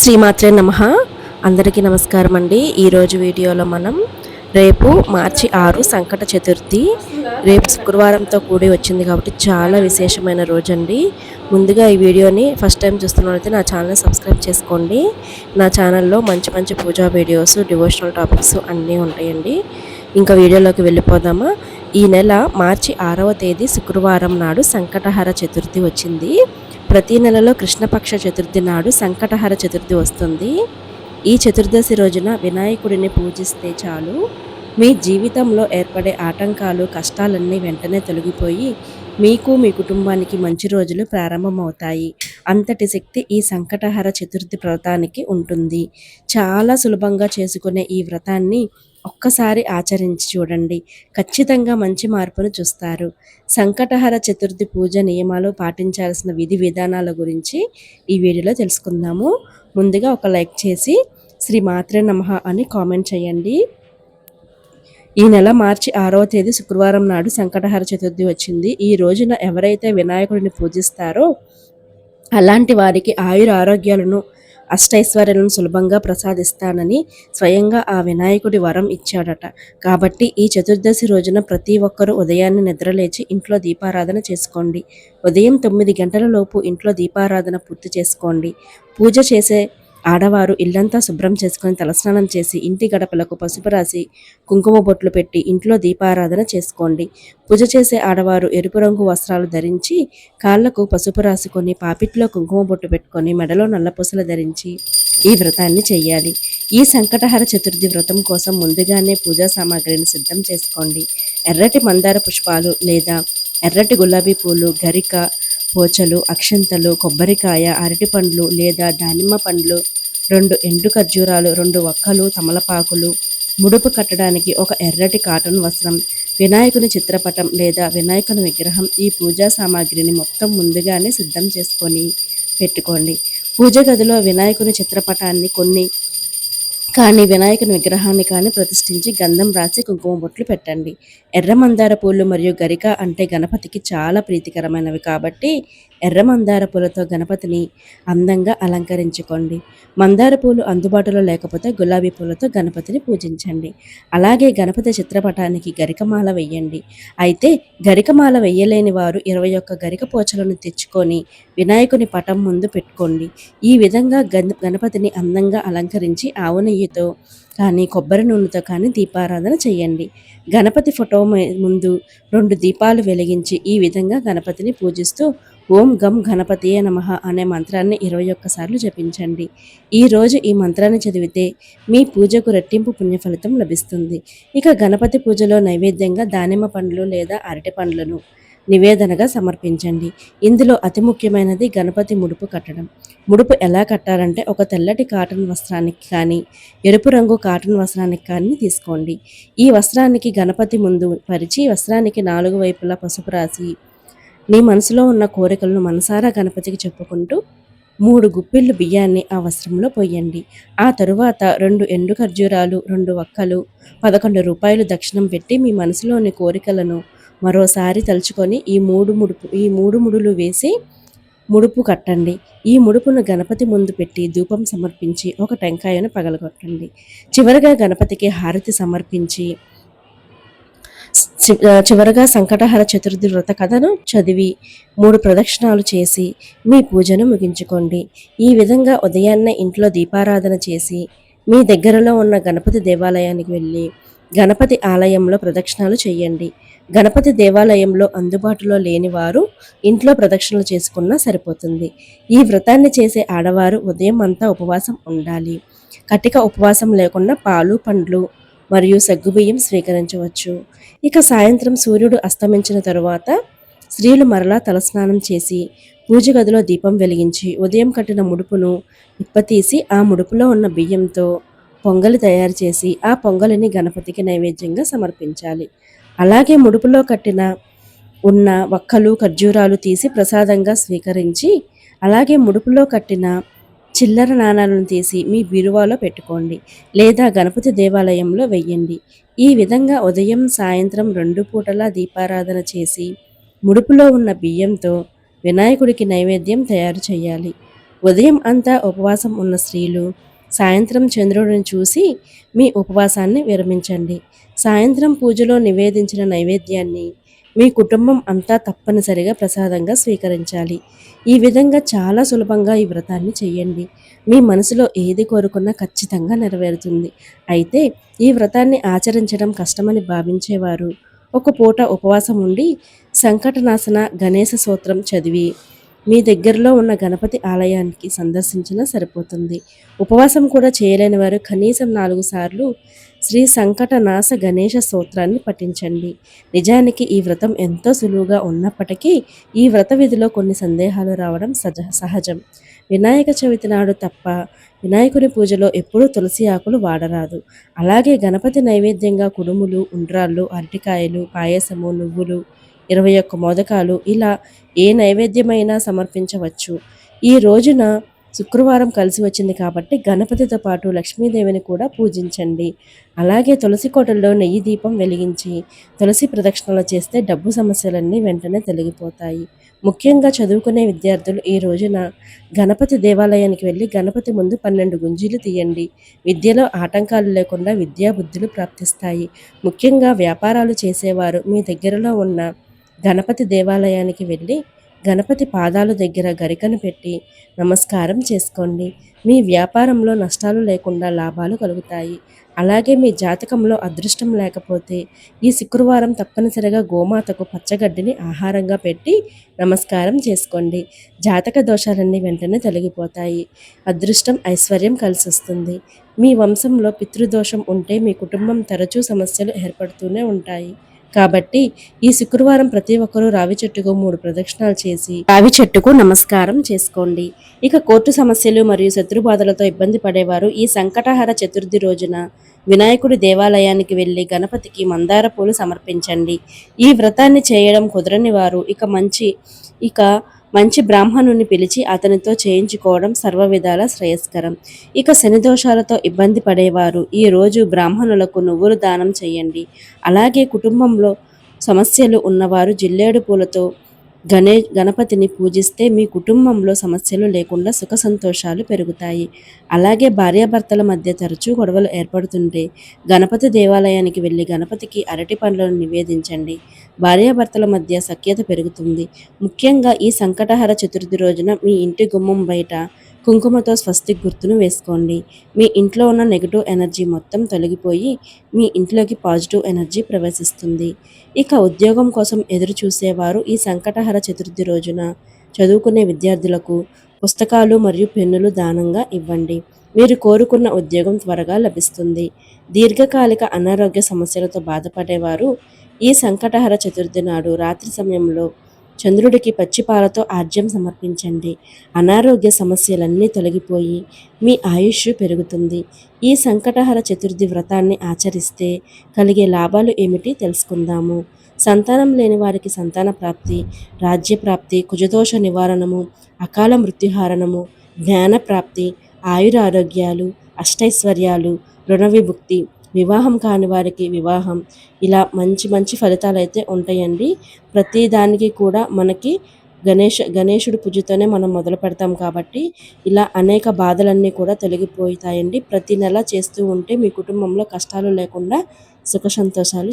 శ్రీమాత్రే నమః. అందరికీ నమస్కారం అండి. ఈరోజు వీడియోలో మనం రేపు మార్చి 6 సంకట చతుర్థి, రేపు శుక్రవారంతో కూడి వచ్చింది కాబట్టి చాలా విశేషమైన రోజండి. ముందుగా ఈ వీడియోని ఫస్ట్ టైం చూస్తున్నట్లయితే నా ఛానల్ని సబ్స్క్రైబ్ చేసుకోండి. నా ఛానల్లో మంచి మంచి పూజా వీడియోస్, డివోషనల్ టాపిక్స్ అన్నీ ఉంటాయండి. ఇంకా వీడియోలోకి వెళ్ళిపోదామా. ఈ నెల మార్చి 6వ తేదీ శుక్రవారం నాడు సంకటహర చతుర్థి వచ్చింది. ప్రతి నెలలో కృష్ణపక్ష చతుర్థి నాడు సంకటహర చతుర్థి వస్తుంది. ఈ చతుర్దశి రోజున వినాయకుడిని పూజిస్తే చాలు మీ జీవితంలో ఏర్పడే ఆటంకాలు, కష్టాలన్నీ వెంటనే తొలగిపోయి మీకు, మీ కుటుంబానికి మంచి రోజులు ప్రారంభమవుతాయి. అంతటి శక్తి ఈ సంకటహర చతుర్థి వ్రతానికి ఉంటుంది. చాలా సులభంగా చేసుకునే ఈ వ్రతాన్ని ఒక్కసారి ఆచరించి చూడండి. ఖచ్చితంగా మంచి మార్పును చూస్తారు. సంకటహర చతుర్థి పూజ నియమాలు, పాటించాల్సిన విధి విధానాల గురించి ఈ వీడియోలో తెలుసుకుందాము. ముందుగా ఒక లైక్ చేసి శ్రీ మాత్రే నమః అని కామెంట్ చేయండి. ఈ నెల మార్చి 6వ తేదీ శుక్రవారం నాడు సంకటహర చతుర్థి వచ్చింది. ఈ రోజున ఎవరైతే వినాయకుడిని పూజిస్తారో అలాంటి వారికి ఆయుర ఆరోగ్యాలను, అష్టైశ్వర్యాలను సులభంగా ప్రసాదిస్తానని స్వయంగా ఆ వినాయకుడి వరం ఇచ్చాడట. కాబట్టి ఈ చతుర్దశి రోజున ప్రతి ఒక్కరూ ఉదయాన్నే నిద్రలేచి ఇంట్లో దీపారాధన చేసుకోండి. ఉదయం 9 గంటల లోపు ఇంట్లో దీపారాధన పూర్తి చేసుకోండి. పూజ చేసే ఆడవారు ఇల్లంతా శుభ్రం చేసుకొని తలస్నానం చేసి ఇంటి గడపలకు పసుపు రాసి కుంకుమ బొట్లు పెట్టి ఇంట్లో దీపారాధన చేసుకోండి. పూజ చేసే ఆడవారు ఎరుపు రంగు వస్త్రాలు ధరించి కాళ్లకు పసుపు రాసుకొని పాపిట్లో కుంకుమ బొట్టు పెట్టుకొని మెడలో నల్లపూసలు ధరించి ఈ వ్రతాన్ని చెయ్యాలి. ఈ సంకటహర చతుర్థి వ్రతం కోసం ముందుగానే పూజా సామాగ్రిని సిద్ధం చేసుకోండి. ఎర్రటి మందార పుష్పాలు లేదా ఎర్రటి గులాబీ పూలు, గరిక, పోచలు, అక్షంతలు, కొబ్బరికాయ, అరటిపండ్లు లేదా దానిమ్మ పండ్లు, 2 ఎండు ఖర్జూరాలు, 2 వక్కలు, తమలపాకులు, ముడుపు కట్టడానికి ఒక ఎర్రటి కాటన్ వస్త్రం, వినాయకుని చిత్రపటం లేదా వినాయకుని విగ్రహం. ఈ పూజా సామాగ్రిని మొత్తం ముందుగానే సిద్ధం చేసుకొని పెట్టుకోండి. పూజ గదిలో వినాయకుని చిత్రపటాన్ని కానీ వినాయకుని విగ్రహాన్ని కానీ ప్రతిష్ఠించి గంధం రాసి కుంకుమ బొట్లు పెట్టండి. ఎర్ర మందార పూలు మరియు గరిక అంటే గణపతికి చాలా ప్రీతికరమైనవి కాబట్టి ఎర్ర మందార పూలతో గణపతిని అందంగా అలంకరించుకోండి. మందార పూలు అందుబాటులో లేకపోతే గులాబీ పూలతో గణపతిని పూజించండి. అలాగే గణపతి చిత్రపటానికి గరికమాల వెయ్యండి. అయితే గరికమాల వెయ్యలేని వారు 21 గరిక పోచలను తెచ్చుకొని వినాయకుని పటం ముందు పెట్టుకోండి. ఈ విధంగా గణపతిని అందంగా అలంకరించి ఆవు నెయ్యితో కానీ కొబ్బరి నూనెతో కానీ దీపారాధన చేయండి. గణపతి ఫోటో ముందు 2 దీపాలు వెలిగించి ఈ విధంగా గణపతిని పూజిస్తూ ఓం గం గణపతియే నమః అనే మంత్రాన్ని 21 సార్లు జపించండి. ఈరోజు ఈ మంత్రాన్ని చదివితే మీ పూజకు రెట్టింపు పుణ్యఫలితం లభిస్తుంది. ఇక గణపతి పూజలో నైవేద్యంగా దానిమ్మ పండ్లు లేదా అరటి పండ్లను నివేదనగా సమర్పించండి. ఇందులో అతి ముఖ్యమైనది గణపతి ముడుపు కట్టడం. ముడుపు ఎలా కట్టాలంటే ఒక తెల్లటి కాటన్ వస్త్రానికి కానీ ఎరుపు రంగు కాటన్ వస్త్రానికి కానీ తీసుకోండి. ఈ వస్త్రానికి గణపతి ముందు పరిచి వస్త్రానికి 4 వైపులా పసుపు రాసి నీ మనసులో ఉన్న కోరికలను మనసారా గణపతికి చెప్పుకుంటూ 3 గుప్పిళ్ళు బియ్యాన్ని ఆ వస్త్రంలో పోయండి. ఆ తరువాత 2 ఎండు ఖర్జూరాలు, 2 వక్కలు, 11 రూపాయలు దక్షిణం పెట్టి మీ మనసులోని కోరికలను మరోసారి తలుచుకొని ఈ మూడు ముడులు వేసి ముడుపు కట్టండి. ఈ ముడుపును గణపతి ముందు పెట్టి ధూపం సమర్పించి ఒక టెంకాయను పగలగొట్టండి. చివరగా గణపతికి హారతి సమర్పించి చివరగా సంకటహర చతుర్థి వ్రత కథను చదివి 3 ప్రదక్షిణాలు చేసి మీ పూజను ముగించుకోండి. ఈ విధంగా ఉదయాన్నే ఇంట్లో దీపారాధన చేసి మీ దగ్గరలో ఉన్న గణపతి దేవాలయానికి వెళ్ళి గణపతి ఆలయంలో ప్రదక్షిణాలు చేయండి. గణపతి దేవాలయంలో అందుబాటులో లేని వారు ఇంట్లో ప్రదక్షిణలు చేసుకున్నా సరిపోతుంది. ఈ వ్రతాన్ని చేసే ఆడవారు ఉదయం అంతా ఉపవాసం ఉండాలి. కటిక ఉపవాసం లేకుండా పాలు, పండ్లు మరియు సగ్గుబియ్యం స్వీకరించవచ్చు. ఇక సాయంత్రం సూర్యుడు అస్తమించిన తరువాత స్త్రీలు మరలా తలస్నానం చేసి పూజ గదిలో దీపం వెలిగించి ఉదయం కట్టిన ముడుపును ఇప్పతీసి ఆ ముడుపులో ఉన్న బియ్యంతో పొంగలి తయారు చేసి ఆ పొంగలిని గణపతికి నైవేద్యంగా సమర్పించాలి. అలాగే ముడుపులో ఉన్న వక్కలు, ఖర్జూరాలు తీసి ప్రసాదంగా స్వీకరించి అలాగే ముడుపులో కట్టిన చిల్లర నాణాలను తీసి మీ బీరువాలో పెట్టుకోండి లేదా గణపతి దేవాలయంలో వెయ్యండి. ఈ విధంగా ఉదయం, సాయంత్రం 2 పూటలా దీపారాధన చేసి ముడుపులో ఉన్న బియ్యంతో వినాయకుడికి నైవేద్యం తయారు చేయాలి. ఉదయం అంతా ఉపవాసం ఉన్న స్త్రీలు సాయంత్రం చంద్రుడిని చూసి మీ ఉపవాసాన్ని విరమించండి. సాయంత్రం పూజలో నివేదించిన నైవేద్యాన్ని మీ కుటుంబం అంతా తప్పనిసరిగా ప్రసాదంగా స్వీకరించాలి. ఈ విధంగా చాలా సులభంగా ఈ వ్రతాన్ని చేయండి. మీ మనసులో ఏది కోరుకున్నా ఖచ్చితంగా నెరవేరుతుంది. అయితే ఈ వ్రతాన్ని ఆచరించడం కష్టమని భావించేవారు ఒక పూట ఉపవాసం ఉండి సంకటనాశన గణేశ స్తోత్రం చదివి మీ దగ్గరలో ఉన్న గణపతి ఆలయానికి సందర్శించినా సరిపోతుంది. ఉపవాసం కూడా చేయలేని వారు కనీసం 4 సార్లు శ్రీ సంకటనాశ గణేశ స్తోత్రాన్ని పఠించండి. నిజానికి ఈ వ్రతం ఎంతో సులువుగా ఉన్నప్పటికీ ఈ వ్రత విధిలో కొన్ని సందేహాలు రావడం సహజం. వినాయక చవితి నాడు తప్ప వినాయకుని పూజలో ఎప్పుడూ తులసి ఆకులు వాడరాదు. అలాగే గణపతి నైవేద్యంగా కుడుములు, ఉండ్రాళ్ళు, అరటికాయలు, పాయసము, నువ్వులు, 21 మోదకాలు ఇలా ఏ నైవేద్యమైనా సమర్పించవచ్చు. ఈ రోజున శుక్రవారం కలిసి వచ్చింది కాబట్టి గణపతితో పాటు లక్ష్మీదేవిని కూడా పూజించండి. అలాగే తులసి కోటల్లో నెయ్యి దీపం వెలిగించి తులసి ప్రదక్షిణలు చేస్తే డబ్బు సమస్యలన్నీ వెంటనే తొలగిపోతాయి. ముఖ్యంగా చదువుకునే విద్యార్థులు ఈ రోజున గణపతి దేవాలయానికి వెళ్ళి గణపతి ముందు 12 గుంజీలు తీయండి. విద్యలో ఆటంకాలు లేకుండా విద్యా బుద్ధులు ప్రాప్తిస్తాయి. ముఖ్యంగా వ్యాపారాలు చేసేవారు మీ దగ్గరలో ఉన్న గణపతి దేవాలయానికి వెళ్ళి గణపతి పాదాల దగ్గర గరికను పెట్టి నమస్కారం చేసుకోండి. మీ వ్యాపారంలో నష్టాలు లేకుండా లాభాలు కలుగుతాయి. అలాగే మీ జాతకంలో అదృష్టం లేకపోతే ఈ శుక్రవారం తప్పనిసరిగా గోమాతకు పచ్చగడ్డిని ఆహారంగా పెట్టి నమస్కారం చేసుకోండి. జాతక దోషాలన్నీ వెంటనే తొలగిపోతాయి. అదృష్టం, ఐశ్వర్యం కలిసొస్తుంది. మీ వంశంలో పితృదోషం ఉంటే మీ కుటుంబం తరచూ సమస్యలు ఏర్పడుతూనే ఉంటాయి. కాబట్టి ఈ శుక్రవారం ప్రతి ఒక్కరూ రావి చెట్టుకు 3 ప్రదక్షిణాలు చేసి రావి చెట్టుకు నమస్కారం చేసుకోండి. ఇక కోర్టు సమస్యలు మరియు శత్రుబాధలతో ఇబ్బంది పడేవారు ఈ సంకటహర చతుర్థి రోజున వినాయకుడి దేవాలయానికి వెళ్ళి గణపతికి మందార పూలు సమర్పించండి. ఈ వ్రతాన్ని చేయడం కుదరని వారు ఇక మంచి బ్రాహ్మణుని పిలిచి అతనితో చేయించుకోవడం సర్వ విధాల శ్రేయస్కరం. ఇక శని దోషాలతో ఇబ్బంది పడేవారు ఈ రోజు బ్రాహ్మణులకు నువ్వులు దానం చేయండి. అలాగే కుటుంబంలో సమస్యలు ఉన్నవారు జిల్లేడు పూలతో గణపతిని పూజిస్తే మీ కుటుంబంలో సమస్యలు లేకుండా సుఖ సంతోషాలు పెరుగుతాయి. అలాగే భార్యాభర్తల మధ్య తరచూ గొడవలు ఏర్పడుతుంటే గణపతి దేవాలయానికి వెళ్ళి గణపతికి అరటి పండ్లను నివేదించండి. భార్యాభర్తల మధ్య సఖ్యత పెరుగుతుంది. ముఖ్యంగా ఈ సంకటహర చతుర్థి రోజున మీ ఇంటి గుమ్మం బయట కుంకుమతో స్వస్తిక్ గుర్తును వేసుకోండి. మీ ఇంట్లో ఉన్న నెగిటివ్ ఎనర్జీ మొత్తం తొలగిపోయి మీ ఇంట్లోకి పాజిటివ్ ఎనర్జీ ప్రవేశిస్తుంది. ఇక ఉద్యోగం కోసం ఎదురు చూసేవారు ఈ సంకటహర చతుర్థి రోజున చదువుకునే విద్యార్థులకు పుస్తకాలు మరియు పెన్నులు దానంగా ఇవ్వండి. మీరు కోరుకున్న ఉద్యోగం త్వరగా లభిస్తుంది. దీర్ఘకాలిక అనారోగ్య సమస్యలతో బాధపడేవారు ఈ సంకటహర చతుర్థి నాడు రాత్రి సమయంలో చంద్రుడికి పచ్చిపాలతో ఆర్జ్యం సమర్పించండి. అనారోగ్య సమస్యలన్నీ తొలగిపోయి మీ ఆయుష్ పెరుగుతుంది. ఈ సంకటహర చతుర్థి వ్రతాన్ని ఆచరిస్తే కలిగే లాభాలు ఏమిటి తెలుసుకుందాము. సంతానం లేని వారికి సంతాన ప్రాప్తి, రాజ్యప్రాప్తి, కుజదోష నివారణము, అకాల మృత్యుహారణము, జ్ఞాన ప్రాప్తి, ఆయురారోగ్యాలు, అష్టైశ్వర్యాలు, రుణ విముక్తి, వివాహం కాని వారికి వివాహం, ఇలా మంచి మంచి ఫలితాలు అయితే ఉంటాయండి. ప్రతి దానికి కూడా మనకి గణేశుడి పూజతోనే మనం మొదలు పెడతాం కాబట్టి ఇలా అనేక బాధలన్నీ కూడా తొలగిపోతాయండి. ప్రతి నెల చేస్తూ ఉంటే మీ కుటుంబంలో కష్టాలు లేకుండా సుఖ సంతోషాలు